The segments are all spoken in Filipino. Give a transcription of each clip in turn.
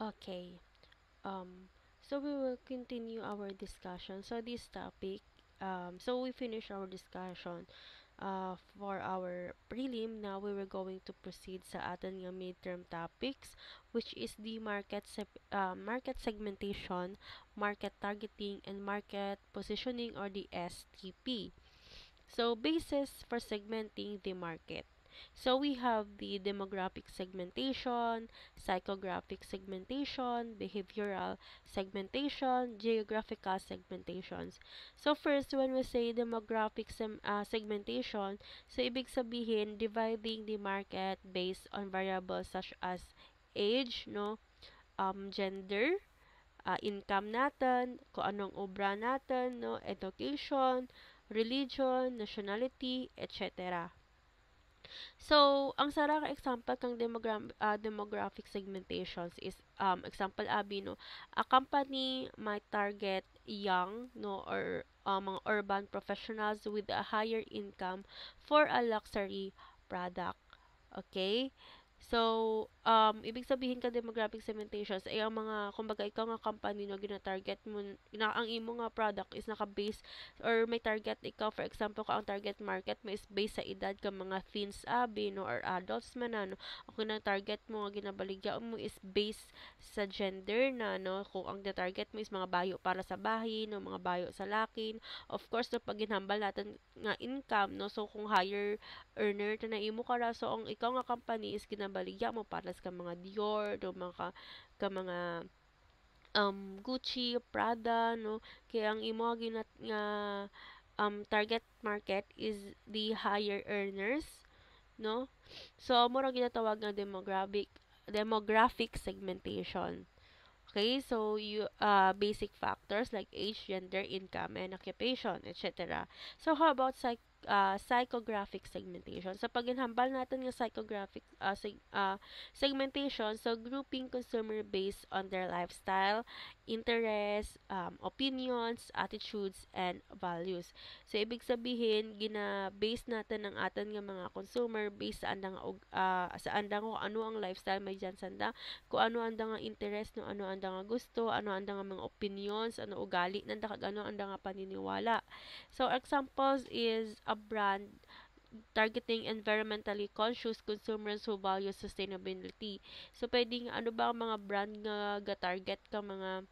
Okay. So we will continue our discussion. So this topic, so we finish our discussion for our prelim. Now we were going to proceed sa ating nga midterm topics, which is the market segmentation, market targeting, and market positioning, or the STP. So, basis for segmenting the market. So, we have the demographic segmentation, psychographic segmentation, behavioral segmentation, geographical segmentations. So, first, when we say demographic segmentation, so ibig sabihin, dividing the market based on variables such as age, no, gender, income natin, kung anong obra natin, no, education, religion, nationality, etc. So, ang sarang example kang demographic segmentations is example abi no, a company might target young no or mga urban professionals with a higher income for a luxury product. Okay? So, ibig sabihin ka demographic segmentations ay ang mga, kumbaga ikaw nga company no, gina-target mo, ang imo nga product is naka-base or may target ikaw, for example, kung ang target market mo is based sa edad ka mga teens abi no or adults man na no, kung ang target mo nga ginabaligya mo is based sa gender na no, kung ang target mo is mga bayo para sa bahin no, mga bayo sa lakin, of course no, pag ginhambal natin nga income no, so kung higher earner ta na imo kara, so ang ikaw nga company is ginabaligya mo para sa mga Dior do mga mga Gucci, Prada no, kaya ang imo nga target market is the higher earners no. So mo ra ginatawag nga demographic segmentation. Okay, so you basic factors like age, gender, income, and occupation, etc. So how about psychographic segmentation? So pag inhambal natin ng psychographic segmentation, so grouping consumer based on their lifestyle, interests, opinions, attitudes, and values. So ibig sabihin, gina-base natin ang atin nga mga consumer based sa andang kung ano ang lifestyle may dyan sanda, kung ano anda nga interest no, ano anda nga gusto, ano anda nga mga opinions, ano ugali nanda kag ano anda nga paniniwala. So examples is a brand targeting environmentally conscious consumers who value sustainability. So pwedeng ano ba ang mga brand nga ga-target ka mga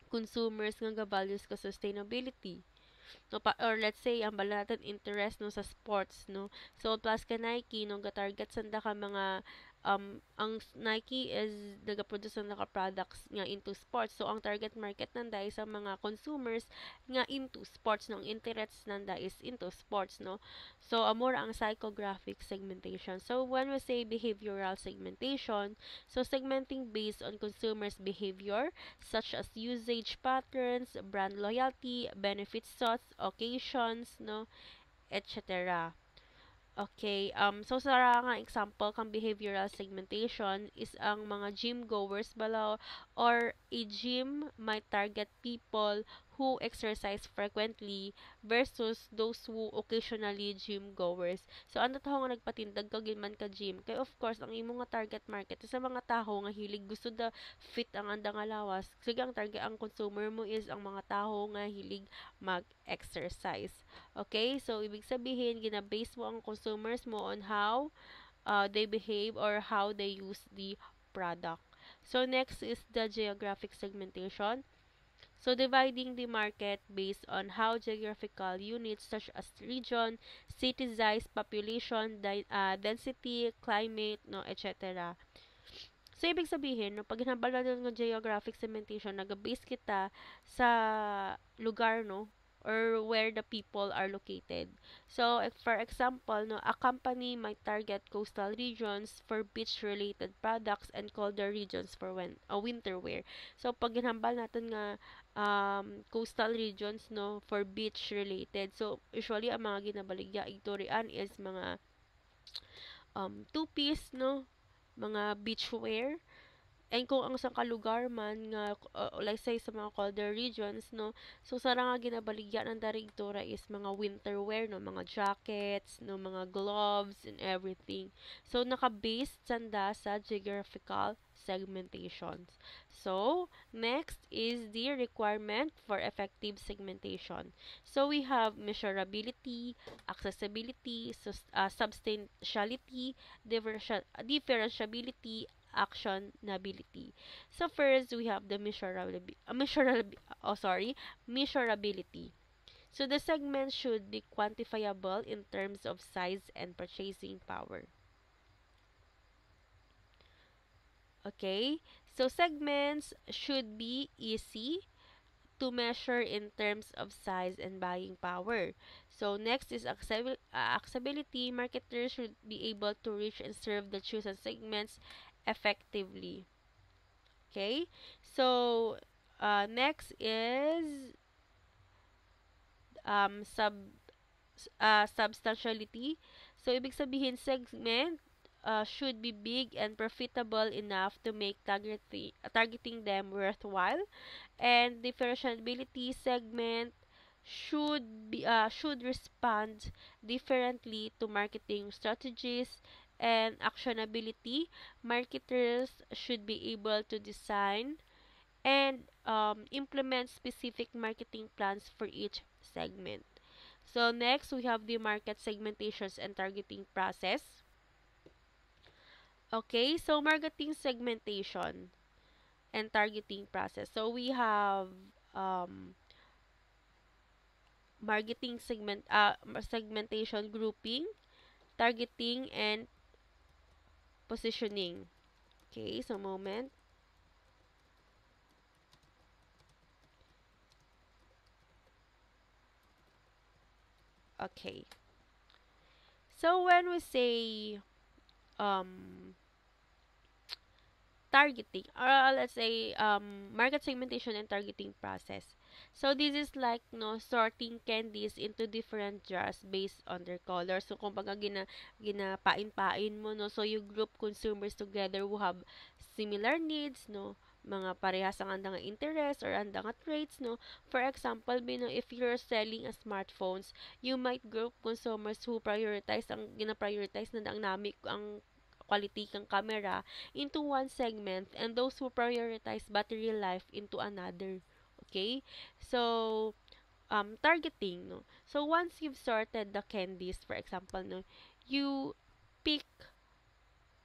consumers nga ga-values ka sustainability. No, or let's say ang bala natin interest no sa sports no, so plus ka Nike no ga-target sanda ka mga ang Nike is nagaproduce ng naka products nga into sports, so ang target market nanda is ang mga consumers nga into sports no, ang interest nanda is into sports no. So amor ang psychographic segmentation. So when we say behavioral segmentation, so segmenting based on consumers behavior such as usage patterns, brand loyalty, benefit thoughts, occasions, no, etc. Okay, so sa nga example kang behavioral segmentation is ang mga gym goers bala, or a gym might target people who exercise frequently versus those who occasionally gym goers. So ano taho nga nagpatindag ka man ka gym, kay of course ang imo nga target market is sa mga taho nga hilig gusto da fit ang anda nga lawas. Sige, ang target ang consumer mo is ang mga taho nga hilig mag-exercise. Okay, so ibig sabihin, gina-base mo ang consumers mo on how they behave or how they use the product. So next is the geographic segmentation. So dividing the market based on how geographical units such as region, city size, population, density, climate, no, etc. So, ibig sabihin, no, pag hinambal natin ng geographic segmentation, nag-base kita sa lugar, no, or where the people are located. So, for example, no, a company might target coastal regions for beach-related products and colder regions for winter wear. So, pag hinambal natin nga coastal regions, no, for beach-related. So, usually, ang mga ginabaligya, igtorian is mga two-piece, no, mga beachwear. And kung ang sa kalugar man nga like say sa mga colder regions no, so sara nga ginabaligya ng darigtora is mga winter wear no, mga jackets no, mga gloves and everything. So naka-based sanda sa geographical segmentations. So, next is the requirement for effective segmentation. So, we have measurability, accessibility, substantiality, differentiability, actionability. So, first, we have the measurability. So, the segment should be quantifiable in terms of size and purchasing power. Okay? So, segments should be easy to measure in terms of size and buying power. So, next is accessibility. Marketers should be able to reach and serve the chosen segments effectively. Okay? So, next is um, sub substantiality. So, ibig sabihin, segment should be big and profitable enough to make targeting them worthwhile. And differentiability, segment should respond differently to marketing strategies. And actionability, marketers should be able to design and implement specific marketing plans for each segment. So next, we have the market segmentations and targeting process. Okay, so marketing segmentation and targeting process. So we have um, segmentation, grouping, targeting, and positioning. Okay, so moment. Okay. So when we say um targeting, or let's say market segmentation and targeting process. So this is like no sorting candies into different jars based on their color. So kumbaga ginapain-pain mo no, so you group consumers together who have similar needs no, mga parehas ang andang interest or andang traits no. For example, if you're selling a smartphones, you might group consumers who prioritize ang gina-prioritize na ang dynamic ang quality kang camera into one segment, and those who prioritize battery life into another. Okay? So, targeting, no? So, once you've sorted the candies, for example, no, you pick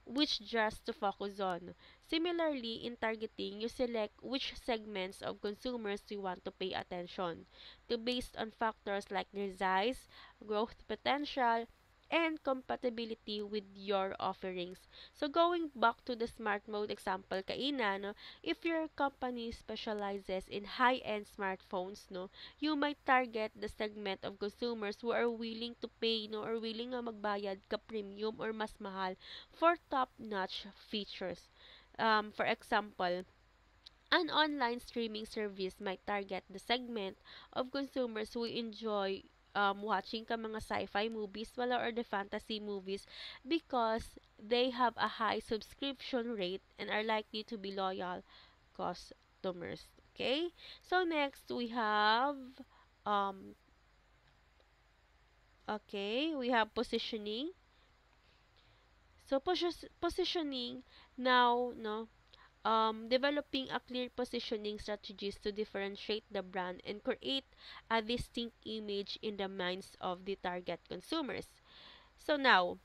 which jars to focus on. Similarly, in targeting, you select which segments of consumers you want to pay attention to based on factors like their size, growth potential, and compatibility with your offerings. So going back to the smart mode example kaina, no, if your company specializes in high-end smartphones, no, you might target the segment of consumers who are willing to pay, no, or willing nga magbayad ka premium or mas mahal for top-notch features. For example, an online streaming service might target the segment of consumers who enjoy watching ka mga sci-fi movies wala or the fantasy movies because they have a high subscription rate and are likely to be loyal customers. Okay? So next we have um we have positioning. So positioning now no developing a clear positioning strategies to differentiate the brand and create a distinct image in the minds of the target consumers. So now,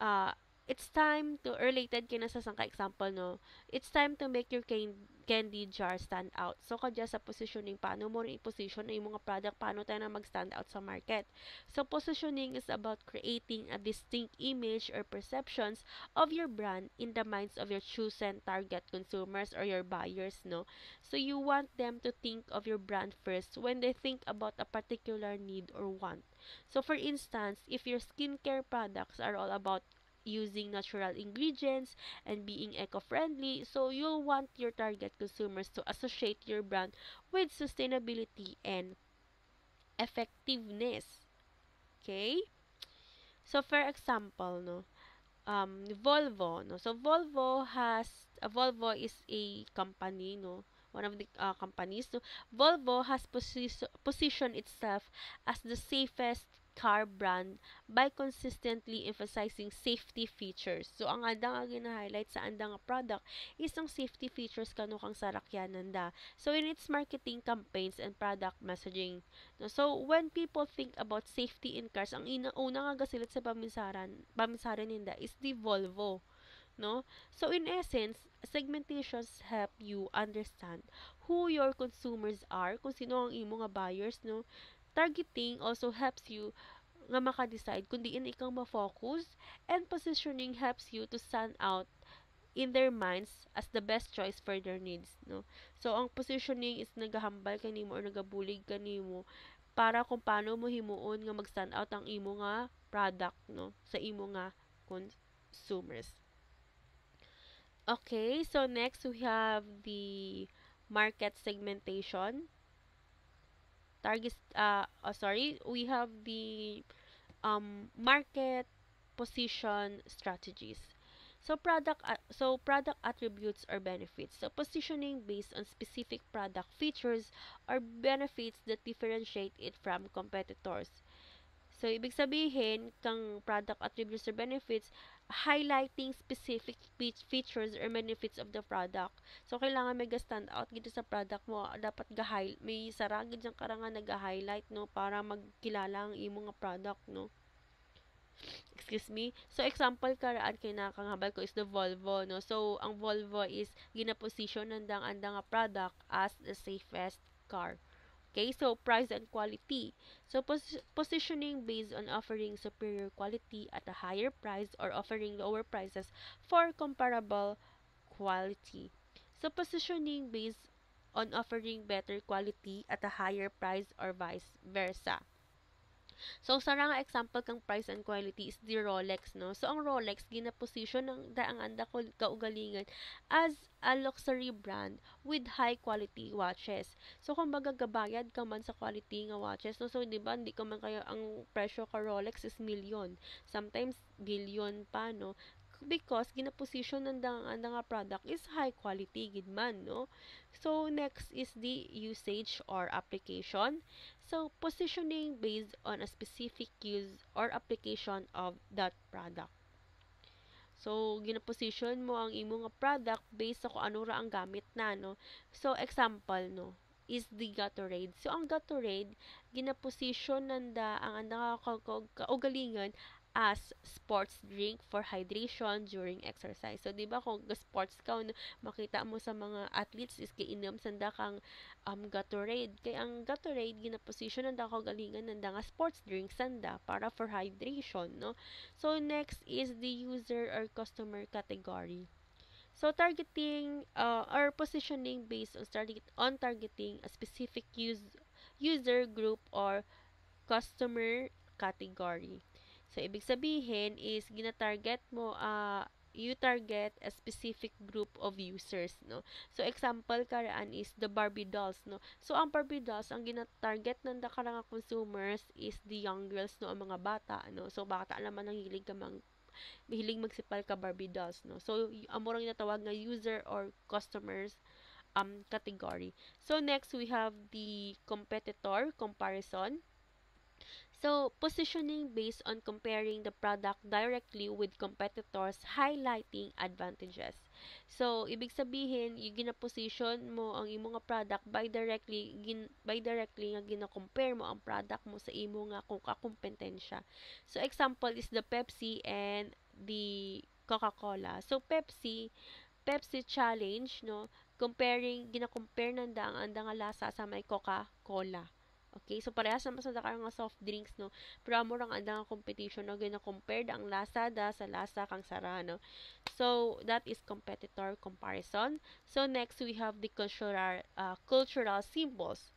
uh, it's time to, or related kina sa sangka example, no? It's time to make your candy jar stand out. So, kadya sa positioning, paano mo rin i-position na yung mga product, paano tayo na mag-stand out sa market. So, positioning is about creating a distinct image or perceptions of your brand in the minds of your chosen target consumers or your buyers, no? So, you want them to think of your brand first when they think about a particular need or want. So, for instance, if your skincare products are all about using natural ingredients and being eco-friendly, so you'll want your target consumers to associate your brand with sustainability and effectiveness. Okay? So, for example, no, Volvo, no. So Volvo is a company, no, one of the companies. So Volvo has positioned itself as the safest car brand by consistently emphasizing safety features. So, ang anda nga gina-highlight sa anda nga product is ang safety features kanu kang sarakyanan da. So, in its marketing campaigns and product messaging. No? So, when people think about safety in cars, ang una nga gasilit sa paminsaran ninda is the Volvo. No? So, in essence, segmentations help you understand who your consumers are, kung sino ang imo nga buyers, no? Targeting also helps you nga maka-decide kung diin ikaw ma-focus, and positioning helps you to stand out in their minds as the best choice for their needs, no? So, ang positioning is nagahambal kanimo or nagabulig kanimo para kung paano mo himuon nga mag-stand out ang imo nga product, no? Sa imo nga consumers. Okay, so next we have the market segmentation. We have the market position strategies. So product attributes or benefits. So positioning based on specific product features or benefits that differentiate it from competitors. So, ibig sabihin, kang product attributes or benefits, highlighting specific features or benefits of the product. So, kailangan may stand out gito sa product mo. Dapat may saragid yung karangan nag-highlight, no, para magkilala ang imo nga product, no. Excuse me. So, example karaan kay nakanghabal ko is the Volvo, no. So, ang Volvo is gina-position andang nga product as the safest car. Okay, so price and quality. So positioning based on offering superior quality at a higher price or offering lower prices for comparable quality. So positioning based on offering better quality at a higher price or vice versa. So, sa nga example kang price and quality is the Rolex, no? So, ang Rolex, gina-position ng daang anda ko kaugalingan as a luxury brand with high quality watches. So, kung baga gabayad ka man sa quality nga watches, no? So, di ba, hindi ka man kaya, ang presyo ka Rolex is million. Sometimes, billion pa, no? Because gina-position ng daang anda nga product is high quality, gid man, no? So, next is the usage or application. So, positioning based on a specific use or application of that product. So, gina-position mo ang imo nga product based sa kung ano ra ang gamit na, no? So, example, no, is the Gatorade. So, ang Gatorade, gina-position nanda ang anda kaugalingan as sports drink for hydration during exercise. So, di ba kung sports ka, no, makita mo sa mga athletes is kainom sanda kang Gatorade. Kaya ang Gatorade, gina-position nanda kaugalingan nanda nga sports drink sanda para for hydration, no? So, next is the user or customer category. So, targeting or positioning based on targeting a specific user group or customer category. So, ibig sabihin is gina-target mo you target a specific group of users, no? So, example karaan is the Barbie dolls, no? So, ang Barbie dolls, ang gina-target ng karang consumers is the young girls, no? Ang mga bata, no? So, bata naman ang hilig magsipal ka Barbie dolls, no? So, amo rang natawag nga user or customers category. So, next we have the competitor comparison. So, positioning based on comparing the product directly with competitors, highlighting advantages. So, ibig sabihin, yung gina-position mo ang imo nga product by directly nga gina-compare mo ang product mo sa imo nga kung kakumpetensya. So, example is the Pepsi and the Coca-Cola. So, Pepsi challenge, no, gina-compare nanda ang anda nga lasa sa may Coca-Cola. Okay, so parehas naman sa dakar nga soft drinks, no, pero amo ang anda nga competition, no, gina-compare ang lasa sa lasa kang sara, no. So that is competitor comparison. So next we have the cultural symbols.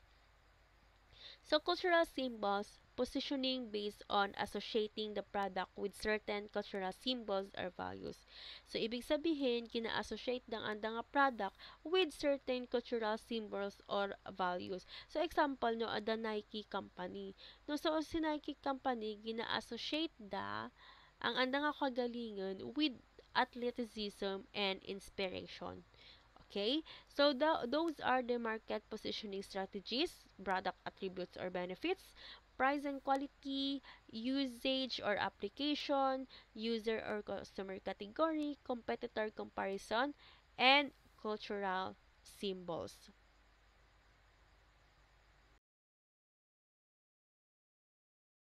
So, cultural symbols, positioning based on associating the product with certain cultural symbols or values. So, ibig sabihin, kina-associate ng anda nga product with certain cultural symbols or values. So, example, no, the Nike company. No, so, si Nike company, gina-associate ang anda nga kagalingan with athleticism and inspiration. Okay, so those are the market positioning strategies, product attributes or benefits, price and quality, usage or application, user or customer category, competitor comparison, and cultural symbols.